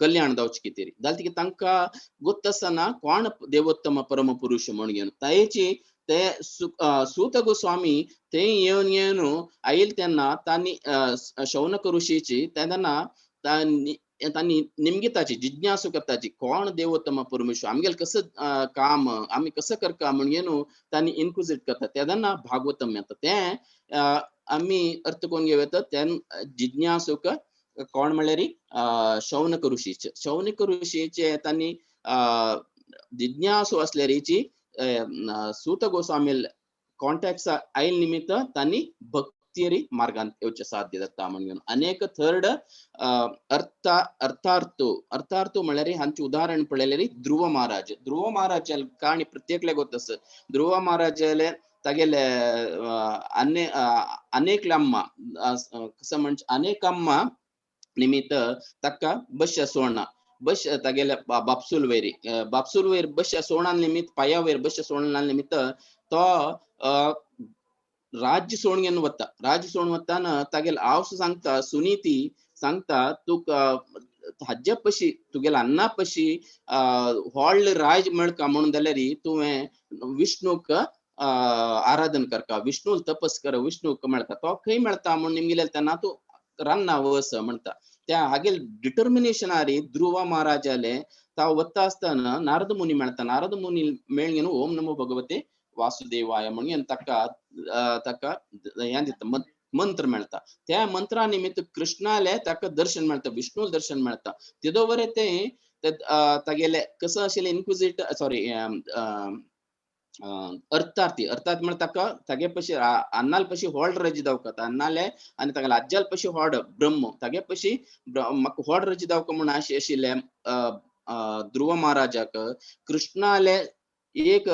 कल्याण जावचे कितेरी जाल्यार तांकां गोत्त आसना कोण देवोत्तम परम पुरुष म्हणून तायेची ते सूत गोस्वामी ते येवन आयल तेन्ना तांणी शौनक ऋषीची तेन्ना तांणी निमगिताची जिज्ञासू करताची कोण देवोत्तम परमेश्वर आमगेल कसं काम आम्ही कसं करका म्हणून तांणी इन्क्विजिट करता तेन्ना भागवतम येता ते आम्ही अर्थ कोण घेवता त्या जिज्ञासूक कोण म्हळ्यार शौनक ऋषीचे तांणी जिज्ञासू असल्यारीची सूत गोस्वामी कॉन्टॅक्ट आयल निमित्त तांणी भक्ती मार्गान येवचे साध्य जाता म्हणून अनेक थर्ड अर्थार्थो म्हळ्यार हांचे उदाहरण पळयल्यार ध्रुव महाराज काणी प्रत्येकले गोत ध्रुव महाराजाले तागेले अनेकलम्मा कसं म्हणजे अनेकम्मा निमित्त ताका बश्य सोडना बश तागेले बापसूल वैर बश्य सोडना निमित्त पाया वैर बश्य सोडना निमित्त तो राज्य सोडून वता तागेले आवस सांगता सुनीती सांगता तुका हाज्या पशी तुगेले अन्ना पशी व्हडले राज मेळका म्हणून जाल्यार तुवें विष्णूक आराधन करका विष्णू तपस कर विष्णूक मेळता तो खंय मेळता म्हणून निमगेले तेन्ना तूं रान्ना वस म्हणटा त्या हागेल डिटर्मिनेशनारी ध्रुव महाराजाले ता वता आसतना नारद मुनी मेळता नारद मुनी मेळून ओम नमो भगवते वासुदेवाय म्हणून ताका हें दिता मंत्र मेळता त्या मंत्रा निमित्त कृष्णाले ताका दर्शन मेळता विष्णू दर्शन मेळता तेदो वरे ते तागेले कसं आशिल्लें इन्क्विजिट सॉरी अर्थार्थी म्हळ्यार ताका तागे पशी अन्नाल पशी व्हड रजी दावका अन्नाले आनी तागेले आज्याल पशी व्हड ब्रह्म तागे पशी म्हाका व्हड रजी दावका म्हूण आशिल्ले ध्रुव महाराजाक कृष्णाले एक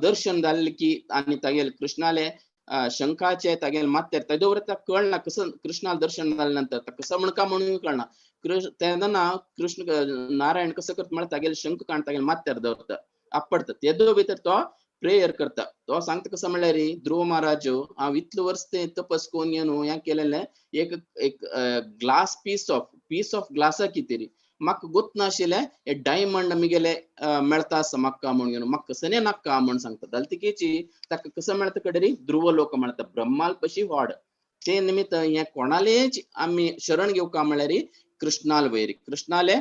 दर्शन जाल्ले की आनी तागेले कृष्णाले शंकाचे तागेले मात्यार तेदो वरे ताका कळना कसं कृष्णाल दर्शन जाले नंतर कसं म्हणका म्हणून कळना तेन्ना कृष्ण नारायण कसं करता म्हळ्यार तागेले शंख काण तागेले मात्यार दवरता आपडता तेदो भितर तो प्रेयर करता तो सांगता कसं म्हळ्यार ध्रुव महाराज हांव इतले वर्स ते तपस कोन्न हें केलेलें एक ग्लास पीस ऑफ ग्लासा कितेरी म्हाका गोत नाशिल्लें हे डायमंड आमगेले मेळता आसा म्हाका म्हणून म्हाका कसले नाका म्हणून सांगता जाल्यार तिकेची ताका कसं मेळता कडेरी ध्रुव लोक मेळता ब्रह्माल पशी व्हड ते निमित्त हे कोणालेच आमी शरण घेवका म्हळ्यार कृष्णाल वयर कृष्णाले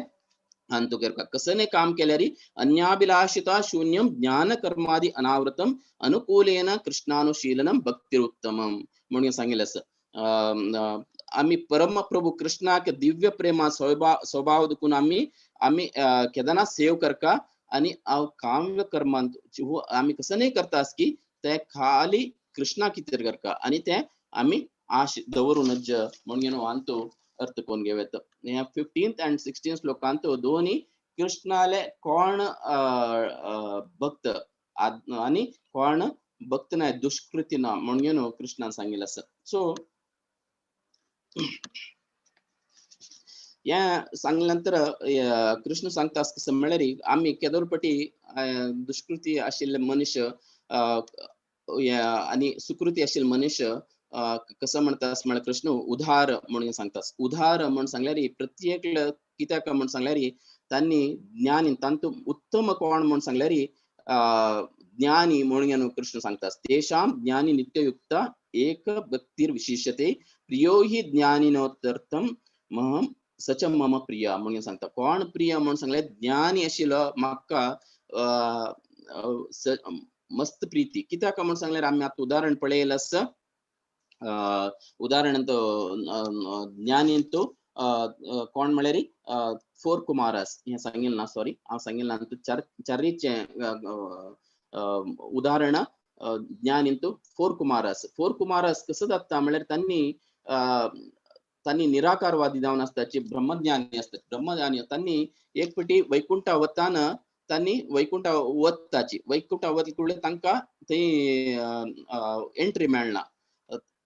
हांतू करका कसने काम केल्यारी अन्याभिलाषिता शून्यम ज्ञान कर्मादि अनावृतम अनुकूलेन कृष्णानुशीलनम भक्तिरुत्तमम म्हणून सांगितलं असं आम्ही परम प्रभू कृष्णाक दिव्य प्रेमा स्वभाव दुखून आम्ही केदारनाथ सेव करका आणि काम्य कर्मांत आम्ही कसं नाही करतास की ते खाली कृष्णा किती करका आणि ते आम्ही आश दवरूनच म्हणून आणतो अर्थ कोण घेवेत 15th and 16th श्लोकांत दोन्ही कृष्णाले कोण भक्त आणि कोण भक्त नाही दुष्कृती ना म्हणून कृष्णान सांगितलं असं सो या सांगल्यानंतर कृष्ण सांगता कसं म्हणल्यार आम्ही केदोरपटी दुष्कृती आशिल्ले मनुष्य आणि सुकृती आशिल्ले मनुष्य कसं म्हणतास म्हळ्यार कृष्ण उधार म्हणून सांगतास उधार म्हणून सांगल्यार प्रत्येक कित्याक म्हणून सांगल्यार त्यांनी ज्ञानी तांतू उत्तम कोण म्हणून सांगल्यार ज्ञानी म्हणून कृष्ण सांगतास तेषां ज्ञानी नित्ययुक्त एक भक्तीर विशिष्यते प्रियो हि ज्ञानिनोत्तरतम महम सच मम प्रिया म्हणून सांगता कोण प्रिय म्हणून सांगले ज्ञानी आशिल्लो म्हाका मस्त प्रीती कित्याक म्हणून सांगल्यार आम्ही आता उदाहरण पळयलें आसा उदाहरण ज्ञानींतू कोण म्हळ्यार फोर कुमारस हे सांगिल्लें ना सॉरी हांव सांगिल्लें ना चर्रीचे उदाहरण ज्ञानींतू फोर कुमारस कसं जाता म्हळ्यार त्यांनी निराकारवादी जावन असतात ब्रह्मज्ञानी असतात ब्रह्मज्ञानी त्यांनी एक पटी वैकुंठ वताना त्यांनी वैकुंठ वताची वैकुंठ वतले तांकां थंय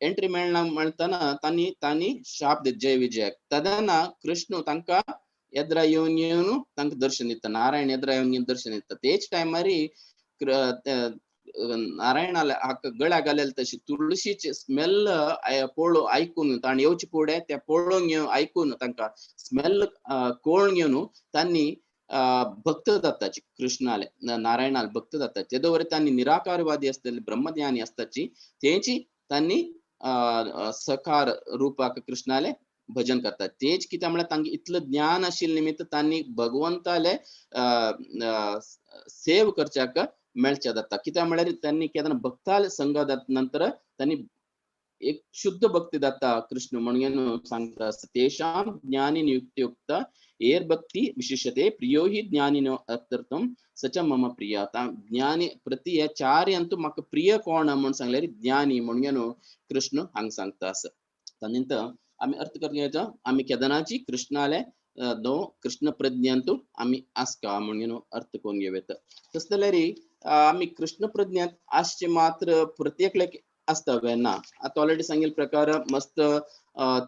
एंट्री मेळना म्हणताना तांणी शाप दित जय विजय तदना कृष्ण तांकां एद्रा येवन तांकां दर्शन दिता नारायण एद्रा येवन दर्शन दिता तेच टायमार नारायणाला गळ्या घालेल तशी तुळशीचे स्मेल ऐकून ताण येवचे फुडें ते पळोवन ऐकून तांकां स्मेल कोण घेवन तांणी भक्त जाताची कृष्णाले नारायणाला भक्त जाताची तेदो वरी तांणी निराकारवादी आसतली ब्रह्मज्ञानी आसताची तेची तांणी सकार रूपाक कृष्णाले भजन करतात तेच कित्याक म्हळ्यार तांकां इतलं ज्ञान आशिल्ले निमित्त तांणी भगवंताले सेव करच्याक मेळचे जाता कित्याक म्हळ्यार तांणी केन्ना भक्ताले संग नंतर तांणी एक शुद्ध भक्ती जाता कृष्ण म्हणून सांगता तेषां ज्ञानी नियुक्त एर भक्ती विशिष्यते प्रियो हि ज्ञानिनो अत्यर्थम सच मम प्रिय ज्ञानी प्रति हे चार अंतू म्हाका प्रिय कोण म्हणून सांगल्यार ज्ञानी म्हणून कृष्ण हांगा सांगता तांत आम्ही अर्थ करता आम्ही केदारनाथची कृष्णाले दो कृष्ण प्रज्ञांतू आम्ही आसका म्हणून अर्थ करून घेवेत तस जाल्यार आम्ही कृष्ण प्रज्ञात आसचे मात्र प्रत्येक असता ना आता ऑलरेडी सांगिल्ले प्रकार मस्त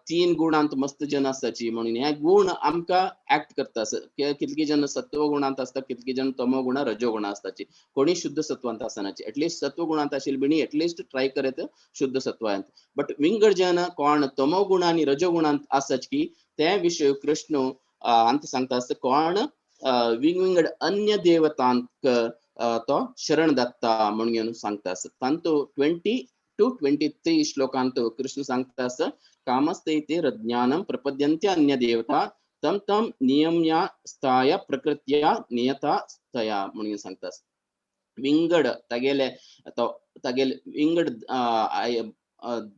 3 गुणांत मस्त जन आसताची म्हणून हे गुण आमकां ऍक्ट करता कितकी जन सत्व गुणांत असतात कितकी जन तमो गुण रजो गुण असताची कोणी शुद्ध सत्वांत आसनाची एटलीस्ट सत्व गुणांत आशिल्ली बिणी एटलीस्ट ट्राय करत शुद्ध सत्वांत बट विंगड जन कोण तमो गुण आणि रजो गुणांत आसच की ते विषय कृष्ण अंत सांगता कोण विंगड अन्य देवतांक तो शरण दत्ता म्हणून सांगता तांतू 20 to 23 श्लोकांत कृष्ण सांगता कामस्ते ज्ञानम प्रपद्यन्ते अन्य देवता तम तम नियम्या स्थाय प्रकृत्या नियता स्थया म्हणून सांगता विंगड तगेले विंगड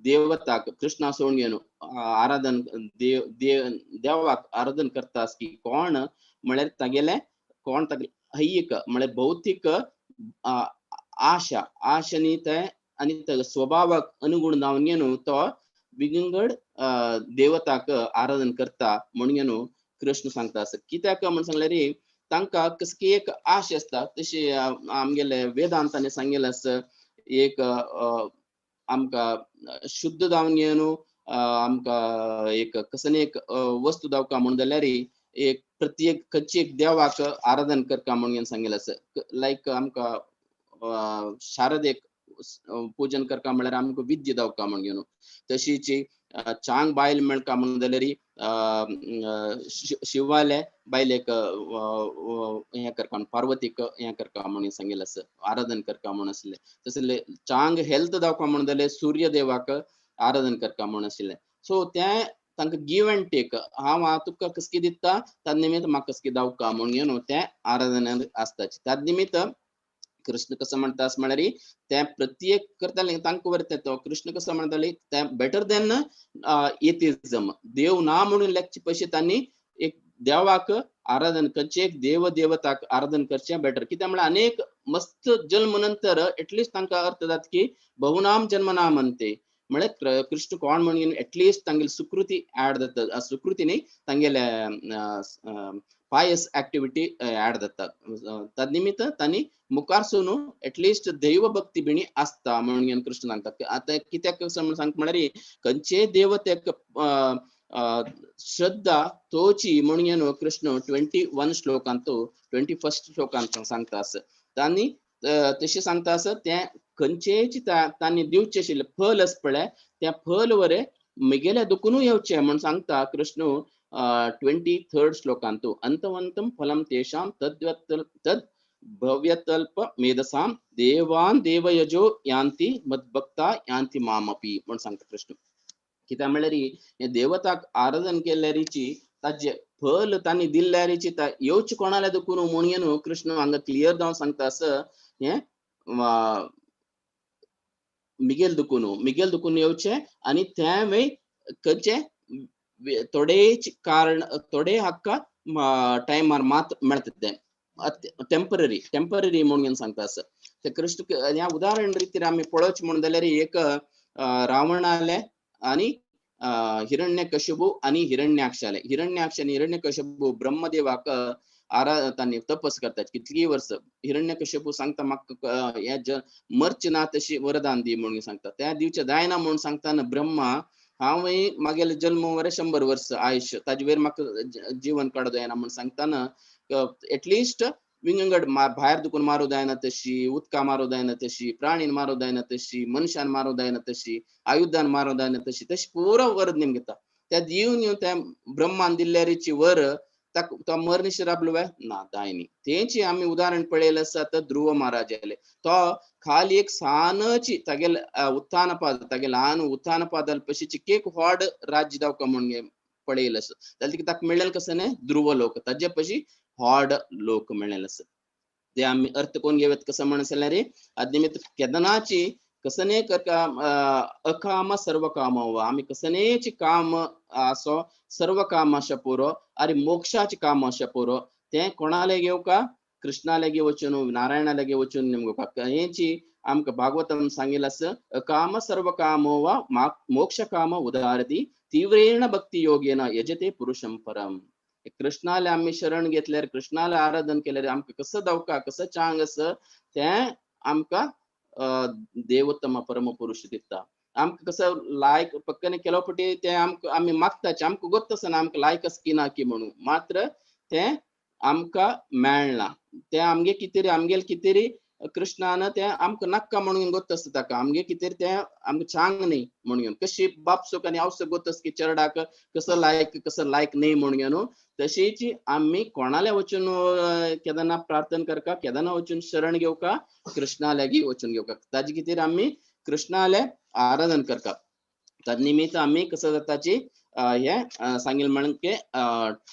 देवताक कृष्णा सोडून घेवन आराधन देवाक आराधन करतास की कोण म्हळ्यार तगेले कोण तगेले हैक म्हळ्यार भौतिक आशनी ते आणि स्वभावाक अनुगुण जावन घेवन तो विंगड देवताक आराधन करता म्हणून कृष्ण सांगता कित्याक म्हणून सांगल्यार तांकां कसकी एक आश आसता तशी आमगेले वेदांतांनी सांगिल्लें एक आमकां शुद्ध जावन घेवन आमकां एक कसं एक वस्तू दावका म्हणून जाल्यार एक प्रत्येक खंयची एक देवाक आराधन करता म्हणून सांगिल्लें लायक आमकां शारदेक पूजन करता म्हळ्यार आमकां विद्या दावका म्हणून तशीच चांग बायल मेळका म्हणून जाल्यार शिवाले बायलेक हे करता पार्वतीक हे करता म्हणून सांगिल्लें आराधन करता म्हणून आसलें तसले चांग हेल्थ दावका म्हणून जाल्यार सूर्य देवाक आराधन करता म्हणून आशिल्लें सो ते तांकां गिव एंड टेक हांव तुका कसकी दिता ताद निमित्त म्हाका कसकी दावका म्हणून घेवन त्या आराधनान आसताची ताद निमित्त कृष्ण कसं म्हणटा म्हळ्यार ते प्रत्येक करताले तांकां वरता तो कृष्ण कसं म्हणताले ते बेटर देन एथिझम देव ना म्हणून लेखचे पयशे तांणी एक देवाक आराधन करचे एक देव देवताक आराधन करचे बेटर कित्याक म्हळ्यार अनेक मस्त जन्म नंतर एटलिस्ट तांकां अर्थ जाता की बहुनाम जन्मनाम म्हणते म्हळ्यार कृष्ण कोण म्हणून एटलिस्ट तांगेली सुकृती ऍड जाता सुकृती न्ही तांगेले पायस ऍक्टिव्हिटी ऍड जातात ताद निमित्त तांणी मुखार सोनू एटलिस्ट दैव भक्ती बिणी आसता म्हणून कृष्ण सांगता आता कित्याक सांगता म्हळ्यार खंयचे देवतेक श्रद्धा तोची म्हणून कृष्ण 21 श्लोकांत 21 श्लोकांत सांगता आस तांणी तशें सांगता आस ते खंयचेच तांणी दिवचे आशिल्ले फल आस पळय त्या फल वरे म्हगेल्या दुखून येवचे म्हणून सांगता कृष्ण 23rd श्लोकांत अंतवंतम फलम तेषां तद भव्यतल्प मेधसाम देवान देवयजो यान्ति मद्भक्ता यान्ति मामपि म्हणून सांगता कृष्ण कित्याक म्हळ्यार हे देवताक आराधन केल्यारीची ताजे फल तांणी दिल्ल्यारीची येवची कोणाल्या दुखून म्हणून कृष्ण हांगा क्लियर जावन सांगता अस हे मिगेल दुखून येवचे आणि त्या वेळी खंयचे थोडेच कारण थोडे हक्का टायमार मात मेळटा टेम्पररी म्हणून सांगता असं ते कृष्ण ह्या उदाहरण रितीन आम्ही पळोवचे म्हणून जाल्यार एक रावणाले आणि हिरण्यकशिपू आणि हिरण्याक्षाले हिरण्याक्ष आणि हिरण्यकशिपू ब्रह्मदेवाक तांणी तपस करतात कितली वर्ष हिरण्यकशिपू सांगता म्हाका मरच ना तशी वरदान दी म्हणून सांगता त्या दिवचे जायना म्हणून सांगताना ब्रह्मा हांव मागेले जन्म वरे 100 वर्ष आयुष्य ताजे वयर म्हाका जीवन काडू जायना म्हणून सांगताना एटलिस्ट विंगड भायर दुखून मारू जायना तशी उदका मारू जायना तशी प्राणीन मारू जायना तशी मनशान मारू जायना तशी आयुधान मारू जायना तशी पुरो वरद नेम घेता त्या दिवन येवन त्या ब्रह्मान दिल्ल्यारीची वर तो मरनिशी राबलो ना दायनी तेची आम्ही उदाहरण पळयलें आसा तर ध्रुव महाराजाले तो खाली एक सानची तागेल उत्थानपाद तागे ल्हान उत्थानपादल पशी चिकेक व्हड राज्य दावका म्हणून पळयलें आसा जाल्यार ताका मेळ्ळेलें कसं न्ही ध्रुव लोक ताजे पशी व्हड लोक मेळ्ळेले आसा ते आम्ही अर्थ कोण घेवत कसं म्हणून जाल्यार निमित्त केदनाची कसने करका अकाम सर्व काम आम्ही कसनेच काम असो सर्व काम अशा पुरो अरे मोक्षाचे काम अशा पुरो ते कोणाले घेवका कृष्णाले गे वचून नारायणाले गे वचून नेमका हेची आमकां भागवतम सांगिल्लें आसा काम सर्व काम वा मोक्ष काम उदाहरती तीव्रेण भक्ती योगेन यजते पुरुषम परम कृष्णाले आम्ही शरण घेतल्यार कृष्णाले आराधन केल्यार आमकां कसं दावका कसं चांग असं ते आमकां देवोत्तम परम पुरुष दिता आमकां कसं लायक पक्कने केलो पटी ते आम्ही मागताचे आमकां गोत्त आसना आमकां लायक आस की ना की म्हणून मात्र ते आमकां मेळना ते आमगे आमगेले कितेरी कृष्णान ते आमकां नाक्का म्हणून गोत्त आसता ताका आमगे कितेर ते आमकां चांग न्ही म्हणून कशी बाप सुख आनी आवसक गोत्त आस की चरडाक कसं लायक न्ही म्हणून तशीच आम्ही कोणाले वचून केदारनाथ प्रार्थना करका केदारनाथ वचून शरण घेवका कृष्णाले वचून घेवका ताजे कितेर आम्ही कृष्णाले आराधन करता ताज निमित्त आम्ही कसं जाताची हे सांगिल म्हणून के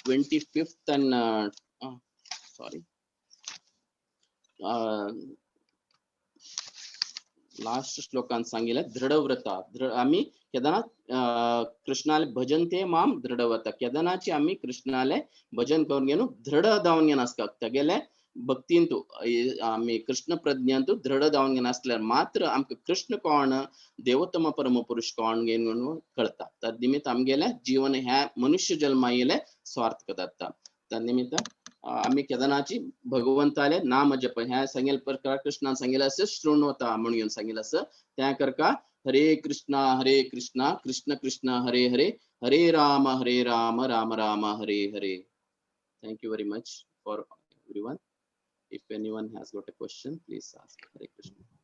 25th and सॉरी लास्ट श्लोकांत सांगिल्लें दृढव्रता आम्ही केदारनाथ कृष्णाले भजन ते माम दृढव्रता केदारनाथची आम्ही कृष्णाले भजन करून घेऊन दृढ जावन घेवन आसता तेगेले भक्तींतू आम्ही कृष्ण प्रज्ञांतू दृढ जावन घेवन आसल्यार मात्र आमकां कृष्ण कोण देवोत्तम परम पुरुष कोण घेवन कळटा त्या निमित्त आमगेले जीवन ह्या मनुष्य जल्मा येयले स्वार्थक जाता त्या निमित्त आम्ही केदारनाथची भगवंताले नाम जप ह्या सांगेल प्रकार कृष्णान सांगिल्लें आसा शृण्वता म्हणून सांगिल्लें आसा त्या करका हरे Krishna Krishna Krishna Hare Hare Hare Ram Ram Ram Hare Hare thank you very much for everyone if anyone has got a question please ask. Hare Krishna.